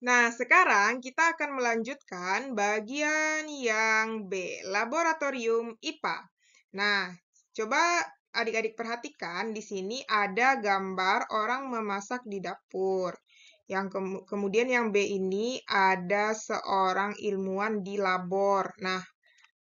Nah, sekarang kita akan melanjutkan bagian yang B, laboratorium IPA. Nah, coba adik-adik perhatikan di sini ada gambar orang memasak di dapur. Kemudian yang B ini ada seorang ilmuwan di labor. Nah,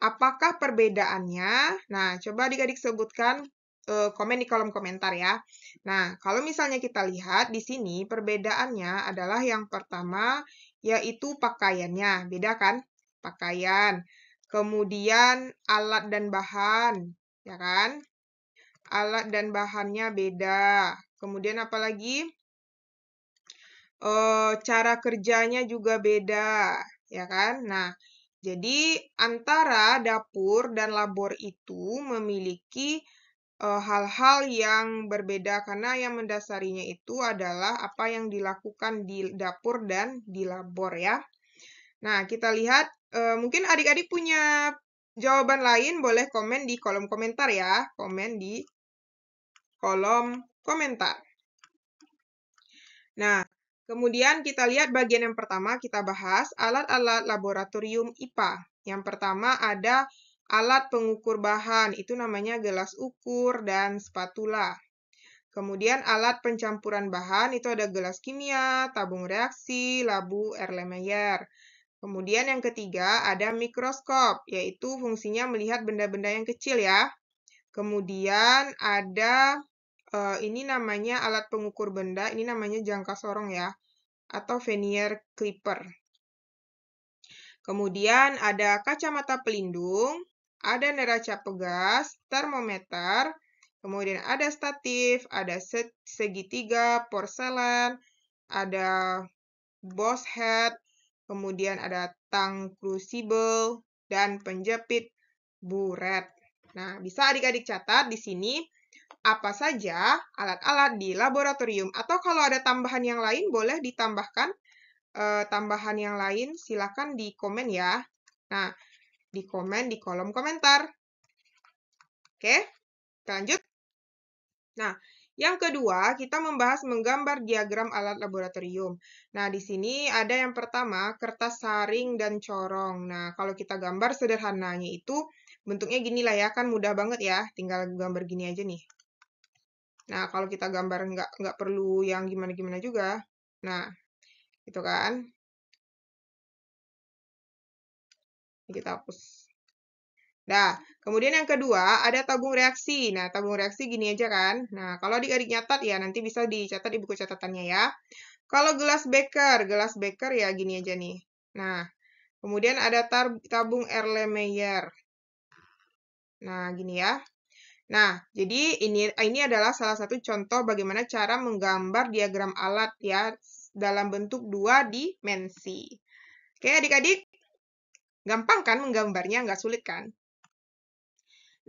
apakah perbedaannya? Nah, coba adik-adik sebutkan komen di kolom komentar ya. Nah, kalau misalnya kita lihat di sini perbedaannya adalah yang pertama yaitu pakaiannya. Beda kan? Pakaian. Kemudian alat dan bahan, ya kan? Alat dan bahannya beda. Kemudian apalagi? Cara kerjanya juga beda, ya kan? Nah, jadi antara dapur dan labor itu memiliki hal-hal yang berbeda karena yang mendasarinya itu adalah apa yang dilakukan di dapur dan di labor ya. Nah, kita lihat mungkin adik-adik punya jawaban lain boleh komen di kolom komentar ya. Komen di kolom komentar. Nah, kemudian kita lihat bagian yang pertama kita bahas alat-alat laboratorium IPA. Yang pertama ada alat pengukur bahan, itu namanya gelas ukur dan spatula. Kemudian alat pencampuran bahan itu ada gelas kimia, tabung reaksi, labu Erlenmeyer. Kemudian yang ketiga ada mikroskop, yaitu fungsinya melihat benda-benda yang kecil ya. Kemudian ada ini namanya alat pengukur benda, ini namanya jangka sorong ya, atau vernier clipper. Kemudian ada kacamata pelindung, ada neraca pegas, termometer, kemudian ada statif, ada segitiga, porselen, ada Bose head, kemudian ada tang crucible, dan penjepit buret. Nah, bisa adik-adik catat di sini apa saja alat-alat di laboratorium. Atau kalau ada tambahan yang lain, boleh ditambahkan tambahan yang lain, silakan di komen ya. Nah, di komen di kolom komentar. Oke, kita lanjut. Nah, yang kedua, kita membahas menggambar diagram alat laboratorium. Nah, di sini ada yang pertama, kertas saring dan corong. Nah, kalau kita gambar sederhananya itu, bentuknya gini lah ya, kan mudah banget ya, tinggal gambar gini aja nih. Nah, kalau kita gambar nggak perlu yang gimana-gimana juga. Nah, itu kan. Ini kita hapus. Nah, kemudian yang kedua ada tabung reaksi. Nah, tabung reaksi gini aja kan. Nah, kalau adik-adik nyatat ya nanti bisa dicatat di buku catatannya ya. Kalau gelas beker ya gini aja nih. Nah, kemudian ada tabung Erlenmeyer. Nah, gini ya. Nah, jadi ini adalah salah satu contoh bagaimana cara menggambar diagram alat ya dalam bentuk 2 dimensi. Oke, adik-adik, gampang kan menggambarnya, nggak sulit kan?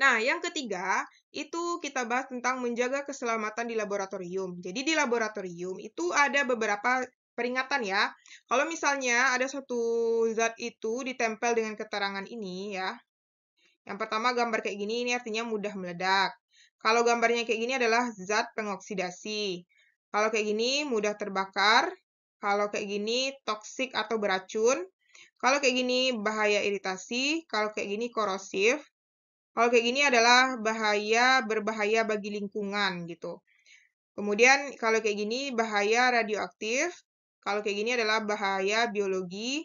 Nah, yang ketiga, itu kita bahas tentang menjaga keselamatan di laboratorium. Jadi di laboratorium itu ada beberapa peringatan ya. Kalau misalnya ada satu zat itu ditempel dengan keterangan ini ya. Yang pertama gambar kayak gini, ini artinya mudah meledak. Kalau gambarnya kayak gini adalah zat pengoksidasi. Kalau kayak gini mudah terbakar. Kalau kayak gini toksik atau beracun. Kalau kayak gini bahaya iritasi. Kalau kayak gini korosif. Kalau kayak gini adalah berbahaya bagi lingkungan gitu. Kemudian kalau kayak gini bahaya radioaktif. Kalau kayak gini adalah bahaya biologi.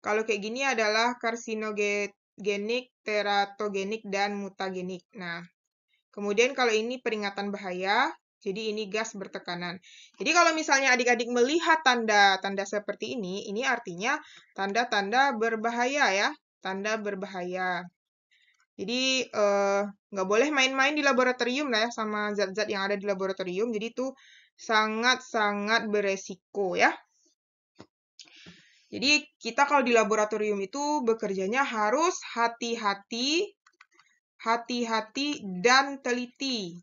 Kalau kayak gini adalah karsinogenik, teratogenik, dan mutagenik. Nah, kemudian kalau ini peringatan bahaya, jadi ini gas bertekanan. Jadi kalau misalnya adik-adik melihat tanda-tanda seperti ini artinya tanda-tanda berbahaya ya, tanda berbahaya. Jadi nggak boleh main-main di laboratorium lah ya sama zat-zat yang ada di laboratorium. Jadi itu sangat-sangat beresiko ya. Jadi kita kalau di laboratorium itu bekerjanya harus hati-hati dan teliti.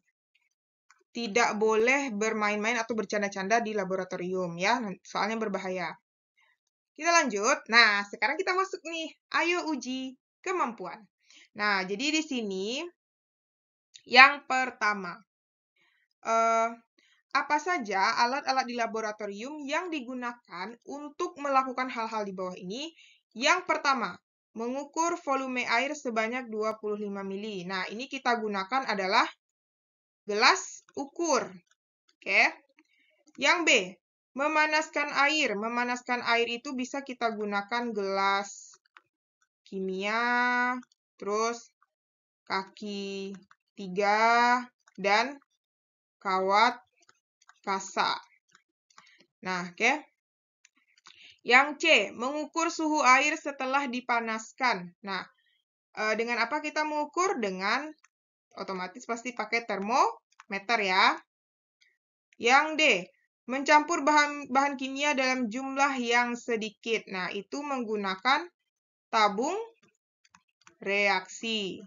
Tidak boleh bermain-main atau bercanda-canda di laboratorium ya, soalnya berbahaya. Kita lanjut. Nah, sekarang kita masuk nih. Ayo uji kemampuan. Nah, jadi di sini yang pertama, apa saja alat-alat di laboratorium yang digunakan untuk melakukan hal-hal di bawah ini? Yang pertama, mengukur volume air sebanyak 25 mili. Nah, ini kita gunakan adalah gelas ukur. Oke. Yang B, memanaskan air. Memanaskan air itu bisa kita gunakan gelas kimia, terus kaki 3, dan kawat kasa. Nah, oke. Yang C, mengukur suhu air setelah dipanaskan. Nah, dengan apa kita mengukur? Dengan otomatis pasti pakai termometer ya. Yang D, mencampur bahan kimia dalam jumlah yang sedikit. Nah, itu menggunakan tabung reaksi.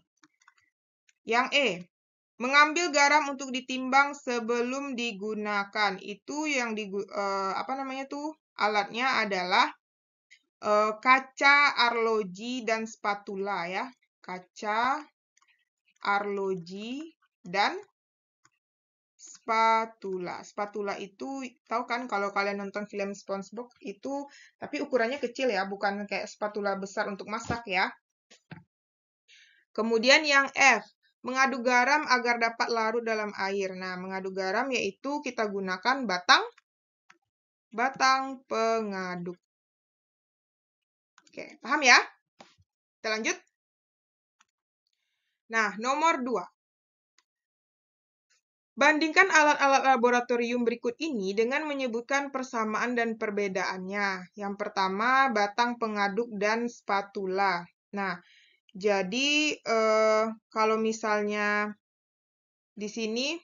Yang E, mengambil garam untuk ditimbang sebelum digunakan. Itu yang alatnya adalah kaca, arloji, dan spatula ya. Kaca, arloji, dan spatula. Spatula itu tahu kan kalau kalian nonton film SpongeBob itu, tapi ukurannya kecil ya, bukan kayak spatula besar untuk masak ya. Kemudian yang F, mengaduk garam agar dapat larut dalam air. Nah, mengaduk garam yaitu kita gunakan batang pengaduk. Oke, paham ya? Kita lanjut. Nah, nomor 2. Bandingkan alat-alat laboratorium berikut ini dengan menyebutkan persamaan dan perbedaannya. Yang pertama, batang pengaduk dan spatula. Nah, jadi kalau misalnya di sini,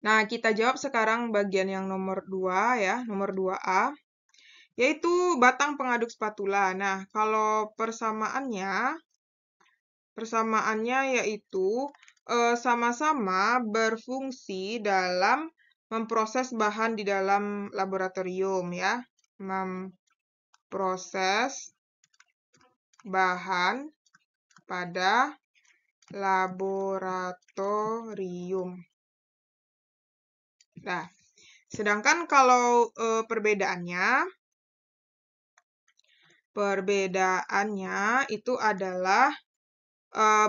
nah kita jawab sekarang bagian yang nomor 2 ya, nomor 2A, yaitu batang pengaduk spatula. Nah, kalau persamaannya yaitu sama-sama berfungsi dalam memproses bahan di dalam laboratorium ya. Memproses bahan pada laboratorium. Nah, sedangkan kalau perbedaannya itu adalah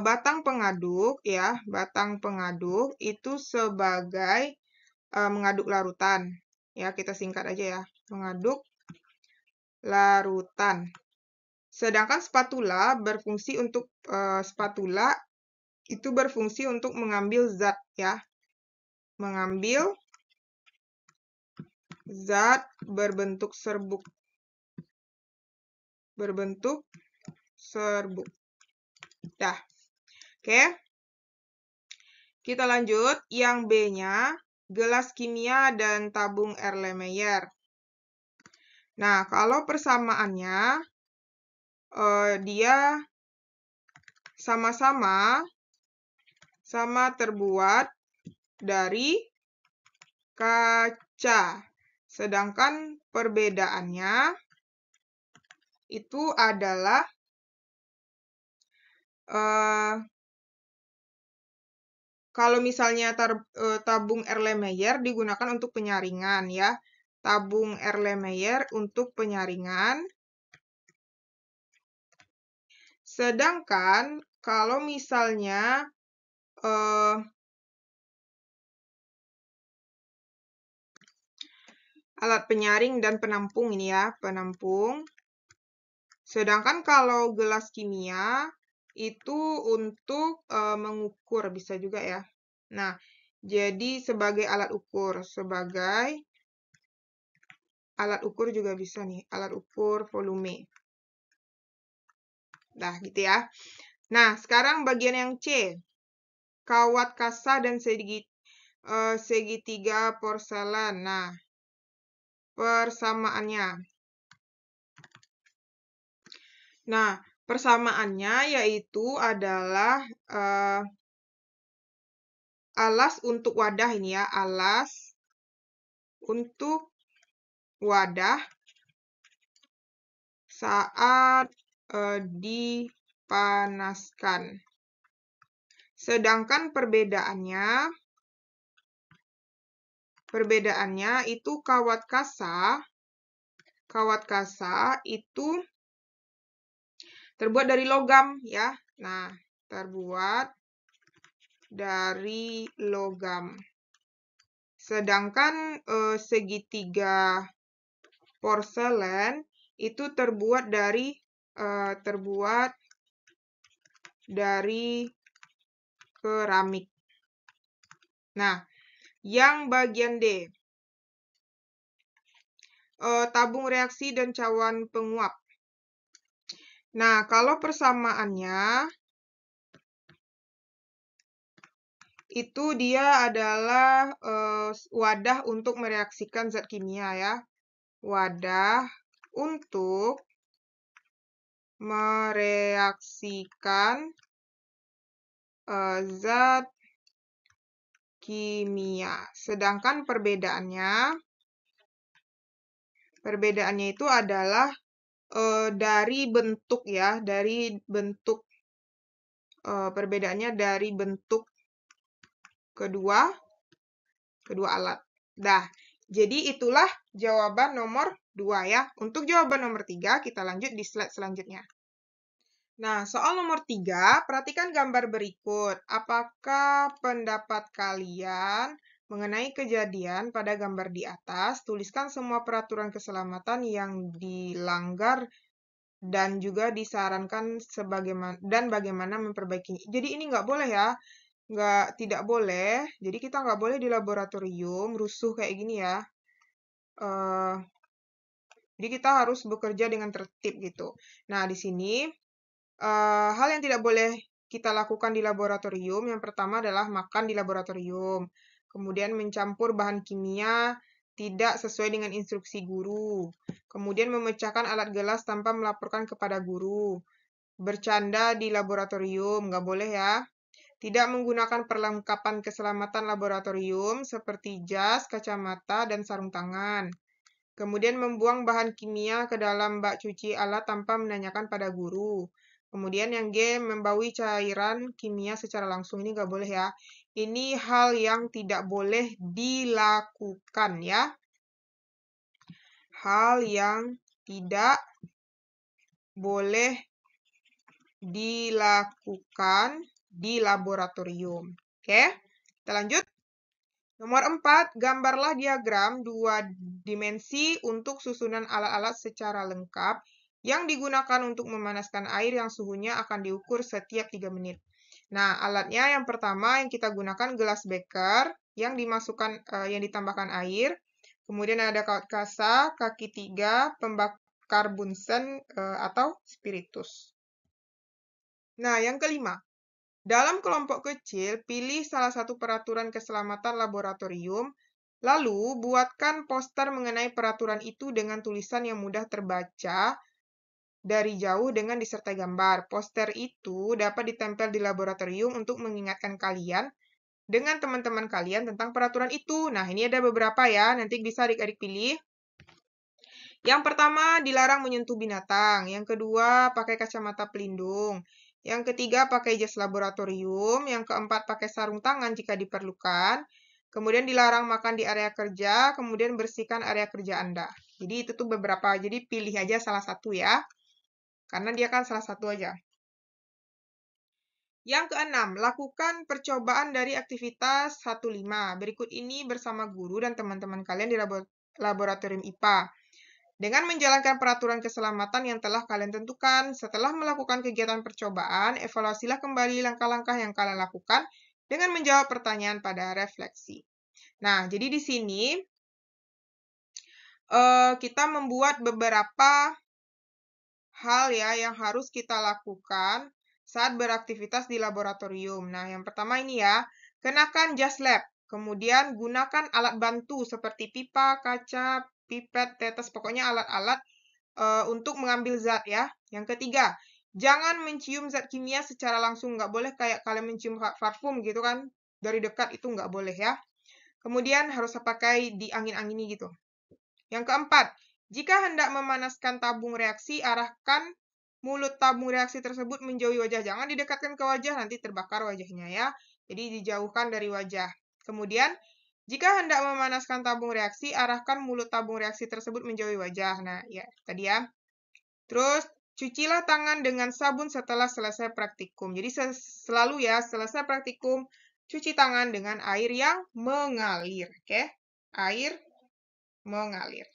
batang pengaduk ya, batang pengaduk itu sebagai mengaduk larutan. Ya, kita singkat aja ya, mengaduk larutan. Sedangkan spatula berfungsi untuk mengambil zat ya. Mengambil zat berbentuk serbuk. Dah. Oke. Kita lanjut. Yang B-nya, gelas kimia dan tabung Erlenmeyer. Nah, kalau persamaannya, dia sama terbuat dari kaca. Sedangkan perbedaannya itu adalah kalau misalnya tabung Erlenmeyer digunakan untuk penyaringan ya. Tabung Erlenmeyer untuk penyaringan. Sedangkan kalau misalnya alat penyaring dan penampung ini ya, penampung. Sedangkan kalau gelas kimia itu untuk mengukur bisa juga ya. Nah, jadi sebagai alat ukur, juga bisa nih, alat ukur volume. Nah, gitu ya. Nah, sekarang bagian yang C. Kawat kasa dan segitiga porselen. Nah, persamaannya. Nah, persamaannya yaitu adalah alas untuk wadah ini ya, alas untuk wadah saat dipanaskan. Sedangkan perbedaannya perbedaannya itu kawat kasa itu terbuat dari logam ya. Nah, terbuat dari logam. Sedangkan segitiga porselen itu terbuat dari keramik. Nah, yang bagian D, tabung reaksi dan cawan penguap. Nah, kalau persamaannya itu dia adalah wadah untuk mereaksikan zat kimia ya. Wadah untuk mereaksikan zat kimia. Sedangkan perbedaannya itu adalah dari bentuk ya, dari bentuk perbedaannya dari bentuk kedua alat. Dah, jadi itulah jawaban nomor 2 ya. Untuk jawaban nomor 3 kita lanjut di slide selanjutnya. Nah, soal nomor 3, perhatikan gambar berikut. Apakah pendapat kalian mengenai kejadian pada gambar di atas? Tuliskan semua peraturan keselamatan yang dilanggar dan juga disarankan dan bagaimana memperbaikinya. Jadi ini nggak boleh ya, tidak boleh. Jadi kita nggak boleh di laboratorium rusuh kayak gini ya. Jadi kita harus bekerja dengan tertib gitu. Nah, di sini hal yang tidak boleh kita lakukan di laboratorium, yang pertama adalah makan di laboratorium. Kemudian mencampur bahan kimia tidak sesuai dengan instruksi guru. Kemudian memecahkan alat gelas tanpa melaporkan kepada guru. Bercanda di laboratorium, nggak boleh ya. Tidak menggunakan perlengkapan keselamatan laboratorium seperti jas, kacamata, dan sarung tangan. Kemudian membuang bahan kimia ke dalam bak cuci alat tanpa menanyakan pada guru. Kemudian yang G, membaui cairan kimia secara langsung. Ini nggak boleh ya. Ini hal yang tidak boleh dilakukan ya. Hal yang tidak boleh dilakukan di laboratorium. Oke, kita lanjut. Nomor 4, gambarlah diagram 2 dimensi untuk susunan alat-alat secara lengkap yang digunakan untuk memanaskan air yang suhunya akan diukur setiap 3 menit. Nah, alatnya yang pertama yang kita gunakan gelas beker yang ditambahkan air. Kemudian ada kawat kasa, kaki 3, pembakar bunsen atau spiritus. Nah, yang kelima. Dalam kelompok kecil, pilih salah satu peraturan keselamatan laboratorium, lalu buatkan poster mengenai peraturan itu dengan tulisan yang mudah terbaca dari jauh dengan disertai gambar. Poster itu dapat ditempel di laboratorium untuk mengingatkan kalian dengan teman-teman kalian tentang peraturan itu. Nah, ini ada beberapa ya, nanti bisa adik-adik pilih. Yang pertama, dilarang menyentuh binatang. Yang kedua, pakai kacamata pelindung. Yang ketiga, pakai jas laboratorium. Yang keempat, pakai sarung tangan jika diperlukan. Kemudian dilarang makan di area kerja. Kemudian bersihkan area kerja Anda. Jadi itu tuh beberapa. Jadi pilih aja salah satu ya. Karena dia kan salah satu aja. Yang keenam, lakukan percobaan dari aktivitas 1.5. Berikut ini bersama guru dan teman-teman kalian di laboratorium IPA. Dengan menjalankan peraturan keselamatan yang telah kalian tentukan, setelah melakukan kegiatan percobaan, evaluasilah kembali langkah-langkah yang kalian lakukan dengan menjawab pertanyaan pada refleksi. Nah, jadi di sini kita membuat beberapa hal ya yang harus kita lakukan saat beraktivitas di laboratorium. Nah, yang pertama ini ya, kenakan jas lab. Kemudian gunakan alat bantu seperti pipa, kaca, pipet, tetes, pokoknya alat-alat untuk mengambil zat ya. Yang ketiga, jangan mencium zat kimia secara langsung. Nggak boleh kayak kalian mencium parfum gitu kan. Dari dekat itu nggak boleh ya. Kemudian harus pakai diangin-angini gitu. Yang keempat, jika hendak memanaskan tabung reaksi, arahkan mulut tabung reaksi tersebut menjauhi wajah. Jangan didekatkan ke wajah, nanti terbakar wajahnya ya. Jadi dijauhkan dari wajah. Kemudian, Jika hendak memanaskan tabung reaksi, arahkan mulut tabung reaksi tersebut menjauhi wajah. Nah, ya, tadi ya. Terus, cucilah tangan dengan sabun setelah selesai praktikum. Jadi, selalu ya, selesai praktikum, cuci tangan dengan air yang mengalir. Oke? Air mengalir.